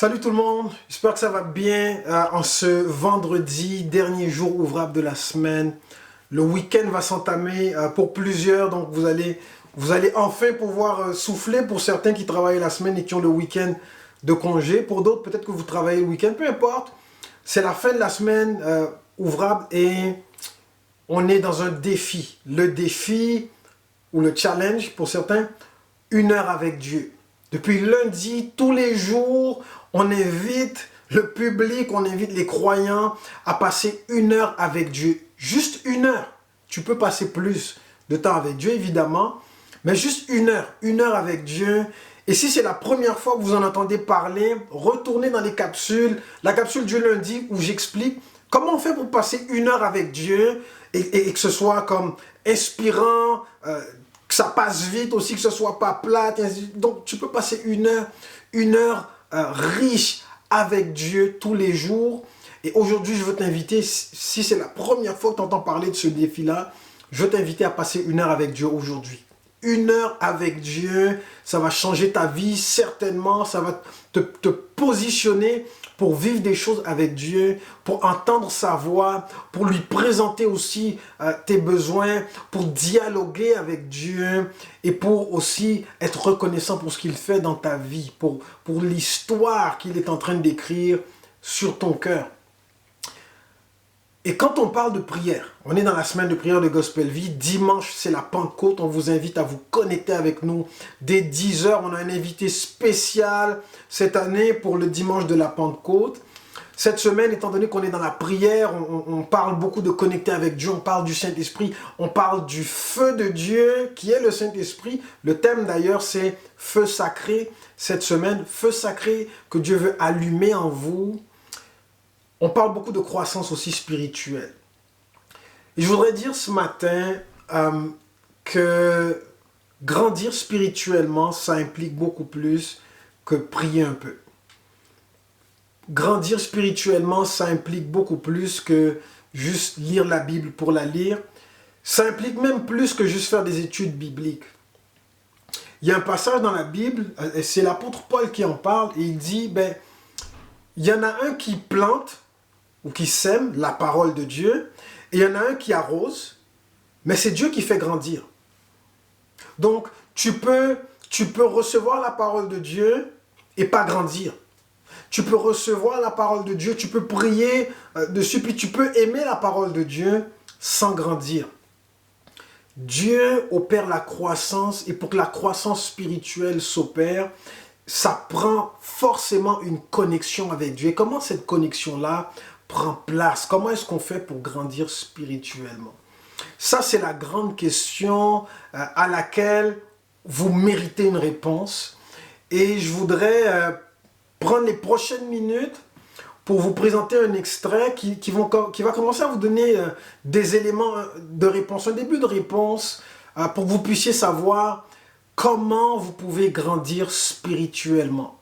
Salut tout le monde, j'espère que ça va bien en ce vendredi, dernier jour ouvrable de la semaine. Le week-end va s'entamer pour plusieurs, donc vous allez enfin pouvoir souffler pour certains qui travaillent la semaine et qui ont le week-end de congé. Pour d'autres, peut-être que vous travaillez le week-end, peu importe. C'est la fin de la semaine ouvrable et on est dans un défi. Le défi ou le challenge pour certains, 1 heure avec Dieu. Depuis lundi, tous les jours, on invite le public, on invite les croyants à passer 1 heure avec Dieu. Juste 1 heure. Tu peux passer plus de temps avec Dieu, évidemment, mais juste 1 heure. 1 heure avec Dieu. Et si c'est la première fois que vous en entendez parler, retournez dans les capsules. La capsule du lundi où j'explique comment on fait pour passer 1 heure avec Dieu et que ce soit comme inspirant, que ça passe vite aussi, que ce soit pas plate. Donc tu peux passer 1 heure, 1 heure riche avec Dieu tous les jours. Et aujourd'hui, je veux t'inviter, si c'est la première fois que tu entends parler de ce défi-là, je veux t'inviter à passer 1 heure avec Dieu aujourd'hui. 1 heure avec Dieu, ça va changer ta vie certainement, ça va te positionner pour vivre des choses avec Dieu, pour entendre sa voix, pour lui présenter aussi tes besoins, pour dialoguer avec Dieu et pour aussi être reconnaissant pour ce qu'il fait dans ta vie, pour l'histoire qu'il est en train d'écrire sur ton cœur. Et quand on parle de prière, on est dans la semaine de prière de Gospel Vie. Dimanche, c'est la Pentecôte. On vous invite à vous connecter avec nous dès 10 heures. On a un invité spécial cette année pour le dimanche de la Pentecôte. Cette semaine, étant donné qu'on est dans la prière, on parle beaucoup de connecter avec Dieu, on parle du Saint-Esprit, on parle du feu de Dieu qui est le Saint-Esprit. Le thème d'ailleurs, c'est feu sacré. Cette semaine, feu sacré que Dieu veut allumer en vous. On parle beaucoup de croissance aussi spirituelle. Et je voudrais dire ce matin que grandir spirituellement, ça implique beaucoup plus que prier un peu. Grandir spirituellement, ça implique beaucoup plus que juste lire la Bible pour la lire. Ça implique même plus que juste faire des études bibliques. Il y a un passage dans la Bible, et c'est l'apôtre Paul qui en parle, et il dit, il y en a un qui plante, ou qui sème la parole de Dieu, et il y en a un qui arrose, mais c'est Dieu qui fait grandir. Donc, tu peux recevoir la parole de Dieu et pas grandir. Tu peux recevoir la parole de Dieu, tu peux prier dessus, puis tu peux aimer la parole de Dieu sans grandir. Dieu opère la croissance, et pour que la croissance spirituelle s'opère, ça prend forcément une connexion avec Dieu. Et comment cette connexion-là prend place? Comment est-ce qu'on fait pour grandir spirituellement? Ça, c'est la grande question à laquelle vous méritez une réponse. Et je voudrais prendre les prochaines minutes pour vous présenter un extrait qui va commencer à vous donner des éléments de réponse, un début de réponse pour que vous puissiez savoir comment vous pouvez grandir spirituellement.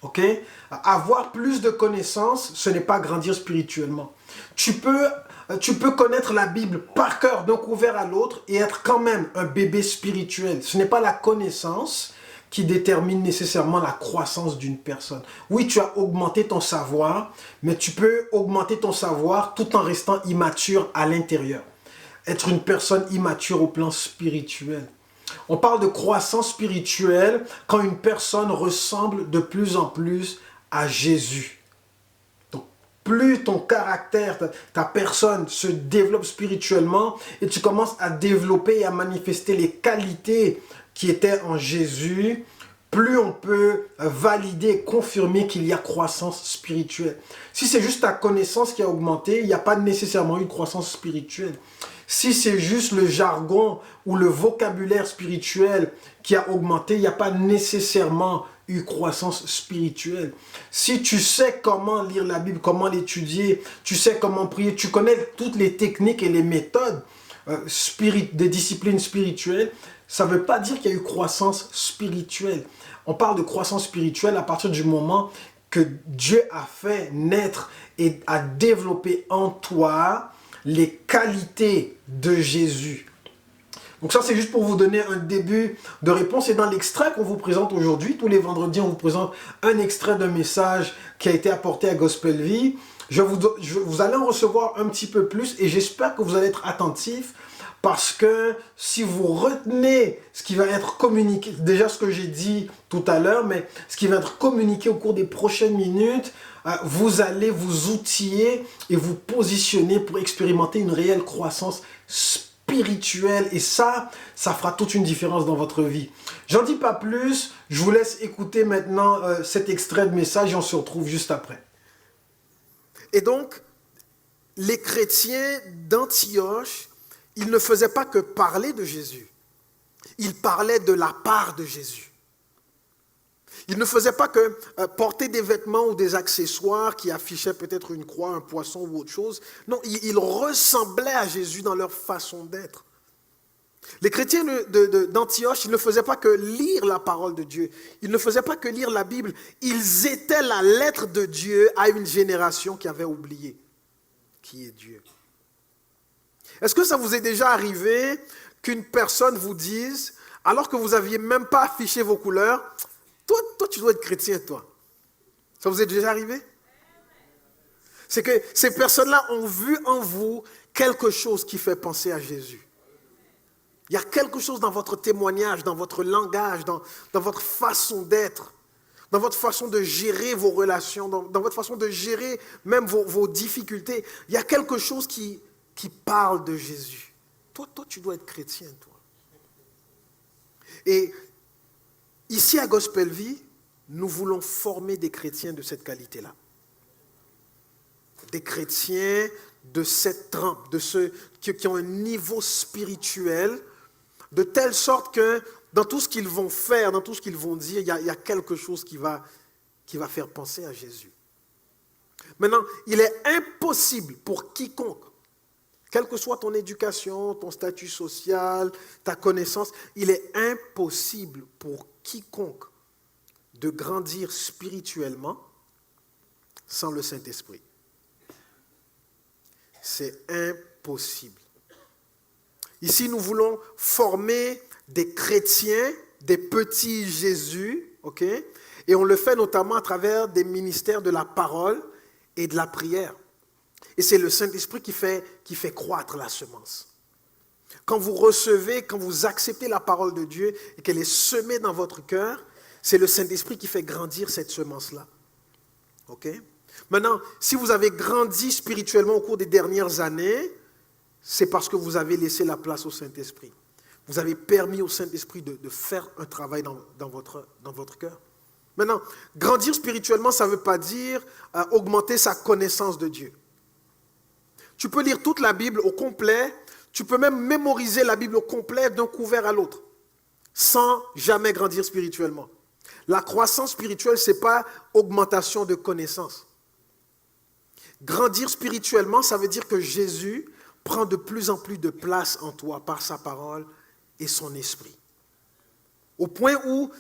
Ok? Avoir plus de connaissances, ce n'est pas grandir spirituellement. Tu peux connaître la Bible par cœur d'un couvert à l'autre et être quand même un bébé spirituel. Ce n'est pas la connaissance qui détermine nécessairement la croissance d'une personne. Oui, tu as augmenté ton savoir, mais tu peux augmenter ton savoir tout en restant immature à l'intérieur. Être une personne immature au plan spirituel. On parle de croissance spirituelle quand une personne ressemble de plus en plus à Jésus. Donc, plus ton caractère, ta personne se développe spirituellement et tu commences à développer et à manifester les qualités qui étaient en Jésus, plus on peut valider et confirmer qu'il y a croissance spirituelle. Si c'est juste ta connaissance qui a augmenté, il n'y a pas nécessairement une croissance spirituelle. Si c'est juste le jargon ou le vocabulaire spirituel qui a augmenté, il n'y a pas nécessairement eu croissance spirituelle. Si tu sais comment lire la Bible, comment l'étudier, tu sais comment prier, tu connais toutes les techniques et les méthodes des disciplines spirituelles, ça ne veut pas dire qu'il y a eu croissance spirituelle. On parle de croissance spirituelle à partir du moment que Dieu a fait naître et a développé en toi les qualités de Jésus. Donc ça, c'est juste pour vous donner un début de réponse. Et dans l'extrait qu'on vous présente aujourd'hui, tous les vendredis, on vous présente un extrait d'un message qui a été apporté à Gospel Vie. Vous allez en recevoir un petit peu plus et j'espère que vous allez être attentifs parce que si vous retenez ce qui va être communiqué, déjà ce que j'ai dit tout à l'heure, mais ce qui va être communiqué au cours des prochaines minutes, vous allez vous outiller et vous positionner pour expérimenter une réelle croissance spirituelle et ça fera toute une différence dans votre vie. J'en dis pas plus, je vous laisse écouter maintenant cet extrait de message et on se retrouve juste après. Et donc, les chrétiens d'Antioche, ils ne faisaient pas que parler de Jésus. Ils parlaient de la part de Jésus. Ils ne faisaient pas que porter des vêtements ou des accessoires qui affichaient peut-être une croix, un poisson ou autre chose. Non, ils ressemblaient à Jésus dans leur façon d'être. Les chrétiens d'Antioche, ils ne faisaient pas que lire la parole de Dieu. Ils ne faisaient pas que lire la Bible. Ils étaient la lettre de Dieu à une génération qui avait oublié qui est Dieu. Est-ce que ça vous est déjà arrivé qu'une personne vous dise, alors que vous n'aviez même pas affiché vos couleurs, toi, tu dois être chrétien, toi. Ça vous est déjà arrivé? C'est que ces personnes-là ont vu en vous quelque chose qui fait penser à Jésus. Il y a quelque chose dans votre témoignage, dans votre langage, dans votre façon d'être, dans votre façon de gérer vos relations, dans votre façon de gérer même vos difficultés. Il y a quelque chose qui parle de Jésus. Toi, tu dois être chrétien, toi. Et ici à Gospel Vie, nous voulons former des chrétiens de cette qualité-là. Des chrétiens de cette trempe, de ceux qui ont un niveau spirituel, de telle sorte que dans tout ce qu'ils vont faire, dans tout ce qu'ils vont dire, il y a quelque chose qui va faire penser à Jésus. Maintenant, il est impossible pour quiconque, quelle que soit ton éducation, ton statut social, ta connaissance, il est impossible pour quiconque de grandir spirituellement sans le Saint-Esprit. C'est impossible. Ici, nous voulons former des chrétiens, des petits Jésus, ok? Et on le fait notamment à travers des ministères de la parole et de la prière. Et c'est le Saint-Esprit qui fait croître la semence. Quand vous recevez, quand vous acceptez la parole de Dieu et qu'elle est semée dans votre cœur, c'est le Saint-Esprit qui fait grandir cette semence-là. Ok? Maintenant, si vous avez grandi spirituellement au cours des dernières années, c'est parce que vous avez laissé la place au Saint-Esprit. Vous avez permis au Saint-Esprit de faire un travail dans votre cœur. Maintenant, grandir spirituellement, ça ne veut pas dire augmenter sa connaissance de Dieu. Tu peux lire toute la Bible au complet, tu peux même mémoriser la Bible au complet d'un couvert à l'autre, sans jamais grandir spirituellement. La croissance spirituelle, ce n'est pas augmentation de connaissances. Grandir spirituellement, ça veut dire que Jésus prend de plus en plus de place en toi par sa parole et son esprit. Au point où,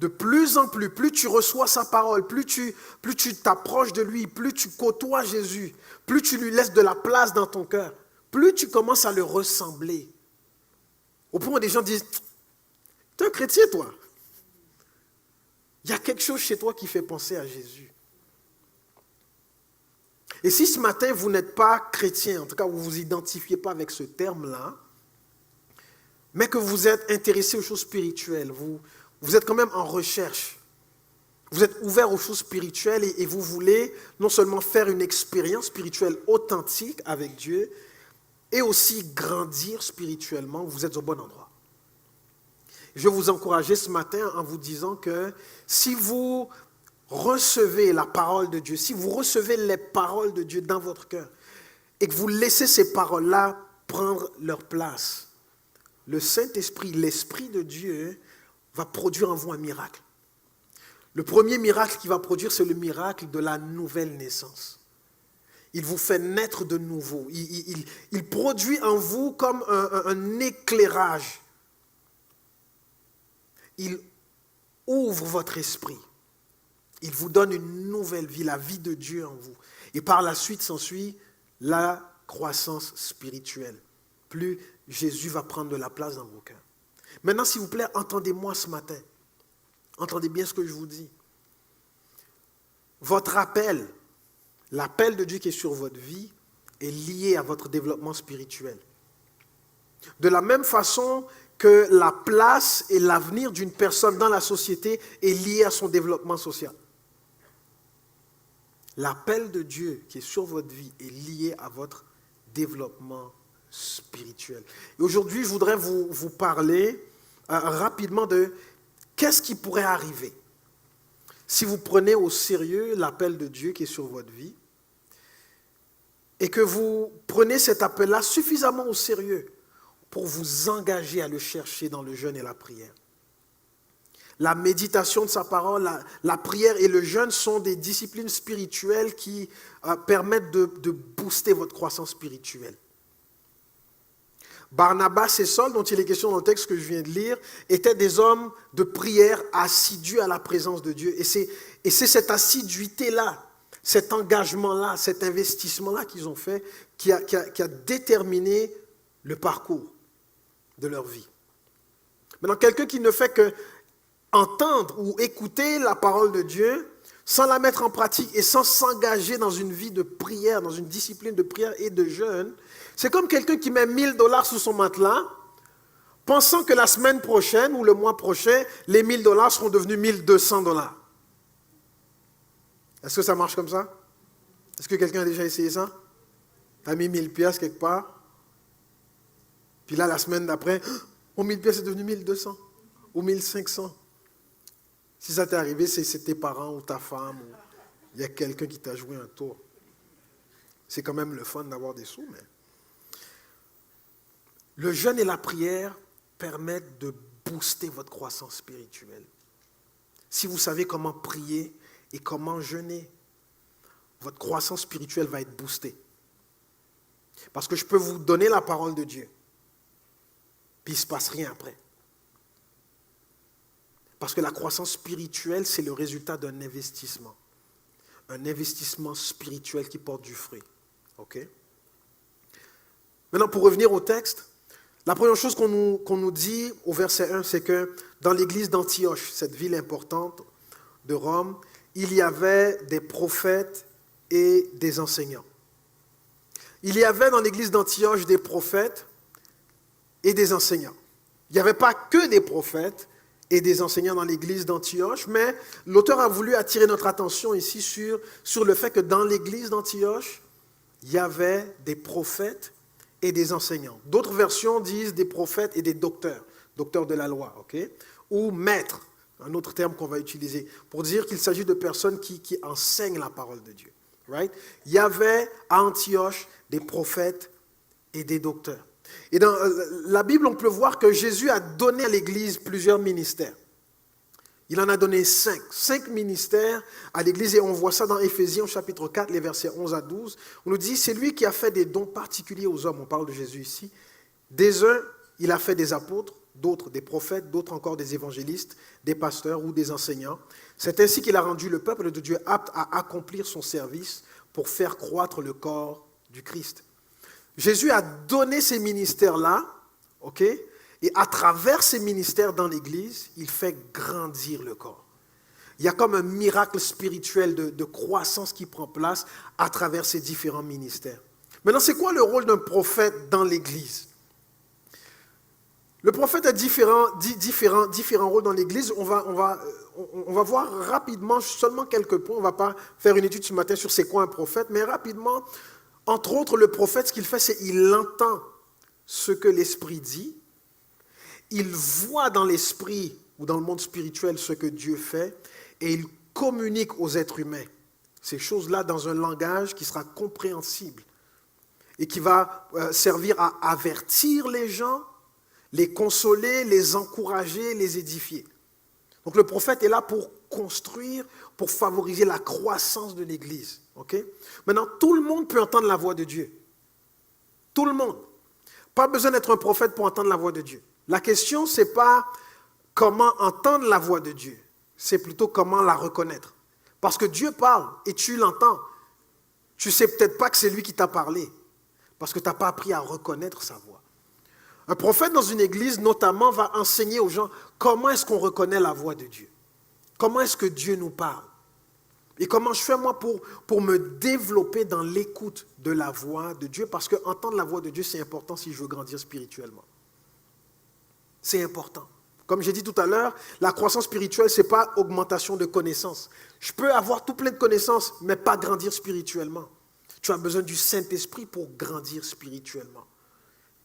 de plus en plus, plus tu reçois sa parole, plus tu t'approches de lui, plus tu côtoies Jésus, plus tu lui laisses de la place dans ton cœur, plus tu commences à le ressembler. Au point où des gens disent, tu es un chrétien, toi. Il y a quelque chose chez toi qui fait penser à Jésus. Et si ce matin, vous n'êtes pas chrétien, en tout cas, vous ne vous identifiez pas avec ce terme-là, mais que vous êtes intéressé aux choses spirituelles, vous êtes quand même en recherche, vous êtes ouvert aux choses spirituelles et vous voulez non seulement faire une expérience spirituelle authentique avec Dieu, et aussi grandir spirituellement, vous êtes au bon endroit. Je vais vous encourager ce matin en vous disant que si vous recevez la parole de Dieu, si vous recevez les paroles de Dieu dans votre cœur et que vous laissez ces paroles-là prendre leur place, le Saint-Esprit, l'Esprit de Dieu va produire en vous un miracle. Le premier miracle qu'il va produire, c'est le miracle de la nouvelle naissance. Il vous fait naître de nouveau. Il produit en vous comme un éclairage. Il ouvre votre esprit. Il vous donne une nouvelle vie, la vie de Dieu en vous. Et par la suite s'ensuit la croissance spirituelle. plus Jésus va prendre de la place dans vos cœurs. Maintenant, s'il vous plaît, entendez-moi ce matin. Entendez bien ce que je vous dis. Votre appel, l'appel de Dieu qui est sur votre vie, est lié à votre développement spirituel. De la même façon que la place et l'avenir d'une personne dans la société est lié à son développement social. L'appel de Dieu qui est sur votre vie est lié à votre développement spirituel. Et aujourd'hui, je voudrais vous parler rapidement de qu'est-ce qui pourrait arriver si vous prenez au sérieux l'appel de Dieu qui est sur votre vie et que vous prenez cet appel-là suffisamment au sérieux pour vous engager à le chercher dans le jeûne et la prière. La méditation de sa parole, la prière et le jeûne sont des disciplines spirituelles qui permettent de booster votre croissance spirituelle. Barnabas et Saul, dont il est question dans le texte que je viens de lire, étaient des hommes de prière assidus à la présence de Dieu. Et c'est cette assiduité-là, cet engagement-là, cet investissement-là qu'ils ont fait qui a déterminé le parcours de leur vie. Maintenant, quelqu'un qui ne fait que entendre ou écouter la parole de Dieu sans la mettre en pratique et sans s'engager dans une vie de prière, dans une discipline de prière et de jeûne, c'est comme quelqu'un qui met 1 000 $ sous son matelas, pensant que la semaine prochaine ou le mois prochain, les 1 000 $ seront devenus 1 200 $. Est-ce que ça marche comme ça? Est-ce que quelqu'un a déjà essayé ça? Tu as mis 1 000 $ quelque part, puis là, la semaine d'après, oh, 1 000 $ est devenu 1 200 ou 1 500. Si ça t'est arrivé, c'est tes parents ou ta femme, ou il y a quelqu'un qui t'a joué un tour. C'est quand même le fun d'avoir des sous, mais... Le jeûne et la prière permettent de booster votre croissance spirituelle. Si vous savez comment prier et comment jeûner, votre croissance spirituelle va être boostée. Parce que je peux vous donner la parole de Dieu, puis il ne se passe rien après. Parce que la croissance spirituelle, c'est le résultat d'un investissement. Un investissement spirituel qui porte du fruit. OK? Maintenant, pour revenir au texte, la première chose qu'on nous dit au verset 1, c'est que dans l'église d'Antioche, cette ville importante de Rome, il y avait des prophètes et des enseignants. Il y avait dans l'église d'Antioche des prophètes et des enseignants. Il n'y avait pas que des prophètes et des enseignants dans l'église d'Antioche, mais l'auteur a voulu attirer notre attention ici sur le fait que dans l'église d'Antioche, il y avait des prophètes et des enseignants. D'autres versions disent des prophètes et des docteurs de la loi, ok? Ou maîtres, un autre terme qu'on va utiliser, pour dire qu'il s'agit de personnes qui enseignent la parole de Dieu. Right? Il y avait à Antioche des prophètes et des docteurs. Et dans la Bible, on peut voir que Jésus a donné à l'Église plusieurs ministères. Il en a donné 5 ministères à l'Église, et on voit ça dans Éphésiens chapitre 4, les versets 11 à 12. On nous dit, c'est lui qui a fait des dons particuliers aux hommes, on parle de Jésus ici. Des uns, il a fait des apôtres, d'autres des prophètes, d'autres encore des évangélistes, des pasteurs ou des enseignants. C'est ainsi qu'il a rendu le peuple de Dieu apte à accomplir son service pour faire croître le corps du Christ. Jésus a donné ces ministères-là, ok? Et à travers ces ministères dans l'Église, il fait grandir le corps. Il y a comme un miracle spirituel de croissance qui prend place à travers ces différents ministères. Maintenant, c'est quoi le rôle d'un prophète dans l'Église? Le prophète a différents rôles dans l'Église. On va voir rapidement seulement quelques points. On ne va pas faire une étude ce matin sur c'est quoi un prophète, mais rapidement, entre autres, le prophète, ce qu'il fait, c'est qu'il entend ce que l'Esprit dit. Il voit dans l'esprit ou dans le monde spirituel ce que Dieu fait et il communique aux êtres humains ces choses-là dans un langage qui sera compréhensible et qui va servir à avertir les gens, les consoler, les encourager, les édifier. Donc le prophète est là pour construire, pour favoriser la croissance de l'Église. Okay? Maintenant, tout le monde peut entendre la voix de Dieu. Tout le monde. Pas besoin d'être un prophète pour entendre la voix de Dieu. La question, ce n'est pas comment entendre la voix de Dieu, c'est plutôt comment la reconnaître. Parce que Dieu parle et tu l'entends. Tu ne sais peut-être pas que c'est lui qui t'a parlé, parce que tu n'as pas appris à reconnaître sa voix. Un prophète dans une église, notamment, va enseigner aux gens comment est-ce qu'on reconnaît la voix de Dieu. Comment est-ce que Dieu nous parle. Et comment je fais, moi, pour me développer dans l'écoute de la voix de Dieu. Parce que entendre la voix de Dieu, c'est important si je veux grandir spirituellement. C'est important. Comme j'ai dit tout à l'heure, la croissance spirituelle, ce n'est pas augmentation de connaissances. Je peux avoir tout plein de connaissances, mais pas grandir spirituellement. Tu as besoin du Saint-Esprit pour grandir spirituellement.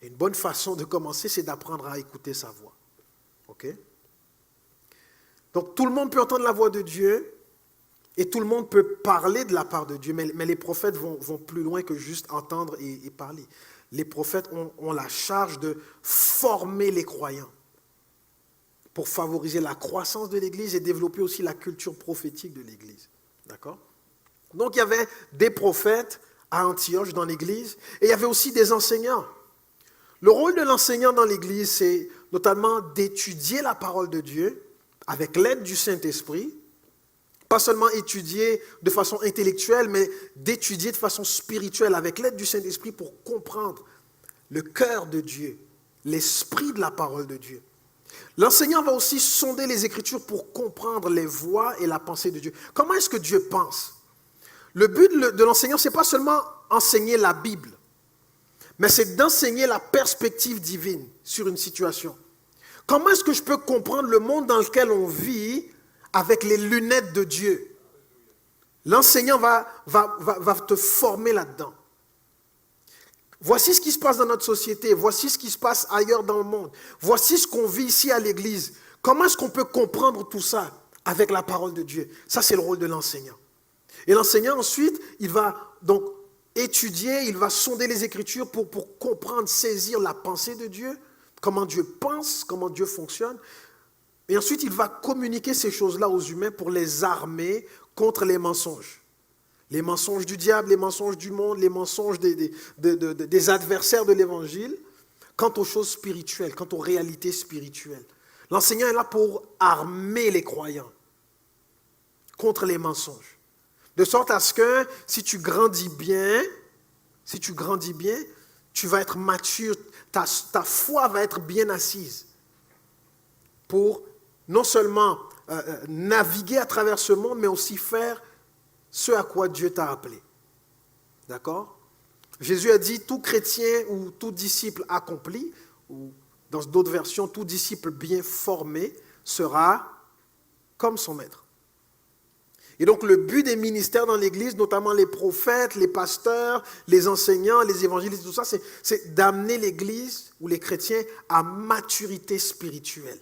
Et une bonne façon de commencer, c'est d'apprendre à écouter sa voix. OK? Donc, tout le monde peut entendre la voix de Dieu et tout le monde peut parler de la part de Dieu, mais les prophètes vont plus loin que juste entendre et parler. Les prophètes ont la charge de former les croyants pour favoriser la croissance de l'Église et développer aussi la culture prophétique de l'Église. D'accord? Donc, il y avait des prophètes à Antioche dans l'Église et il y avait aussi des enseignants. Le rôle de l'enseignant dans l'Église, c'est notamment d'étudier la parole de Dieu avec l'aide du Saint-Esprit, pas seulement étudier de façon intellectuelle, mais d'étudier de façon spirituelle avec l'aide du Saint-Esprit pour comprendre le cœur de Dieu, l'esprit de la parole de Dieu. L'enseignant va aussi sonder les Écritures pour comprendre les voies et la pensée de Dieu. Comment est-ce que Dieu pense? Le but de l'enseignant, ce n'est pas seulement enseigner la Bible, mais c'est d'enseigner la perspective divine sur une situation. Comment est-ce que je peux comprendre le monde dans lequel on vit avec les lunettes de Dieu? L'enseignant va te former là-dedans. Voici ce qui se passe dans notre société, voici ce qui se passe ailleurs dans le monde, voici ce qu'on vit ici à l'église. Comment est-ce qu'on peut comprendre tout ça avec la parole de Dieu? Ça, c'est le rôle de l'enseignant. Et l'enseignant, ensuite, il va donc étudier, il va sonder les Écritures pour comprendre, saisir la pensée de Dieu, comment Dieu pense, comment Dieu fonctionne. Et ensuite, il va communiquer ces choses-là aux humains pour les armer contre les mensonges. Les mensonges du diable, les mensonges du monde, les mensonges des adversaires de l'Évangile, quant aux choses spirituelles, quant aux réalités spirituelles. L'enseignant est là pour armer les croyants contre les mensonges. De sorte à ce que si tu grandis bien, tu vas être mature, ta foi va être bien assise pour non seulement naviguer à travers ce monde, mais aussi faire ce à quoi Dieu t'a appelé. D'accord? Jésus a dit, tout chrétien ou tout disciple accompli, ou dans d'autres versions, tout disciple bien formé sera comme son maître. Et donc le but des ministères dans l'Église, notamment les prophètes, les pasteurs, les enseignants, les évangélistes, tout ça, c'est d'amener l'Église ou les chrétiens à maturité spirituelle.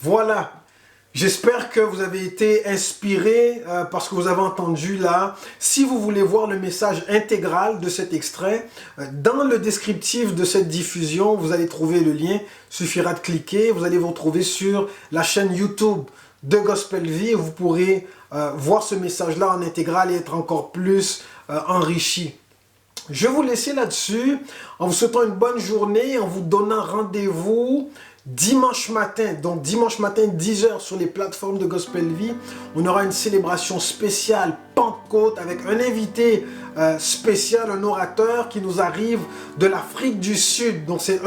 Voilà. J'espère que vous avez été inspirés par ce que vous avez entendu là. Si vous voulez voir le message intégral de cet extrait, dans le descriptif de cette diffusion, vous allez trouver le lien. Il suffira de cliquer. Vous allez vous retrouver sur la chaîne YouTube de Gospel Vie. Vous pourrez voir ce message-là en intégral et être encore plus enrichi. Je vais vous laisser là-dessus en vous souhaitant une bonne journée, en vous donnant rendez-vous dimanche matin, donc dimanche matin 10h sur les plateformes de Gospel Vie. On aura une célébration spéciale Pentecôte avec un invité spécial, un orateur qui nous arrive de l'Afrique du Sud. Donc c'est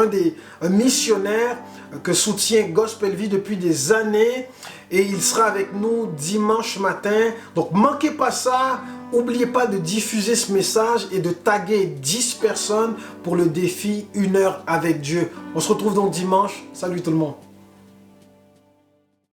un missionnaire que soutient Gospel Vie depuis des années et il sera avec nous dimanche matin. Donc manquez pas ça. N'oubliez pas de diffuser ce message et de taguer 10 personnes pour le défi 1 heure avec Dieu. On se retrouve donc dimanche. Salut tout le monde.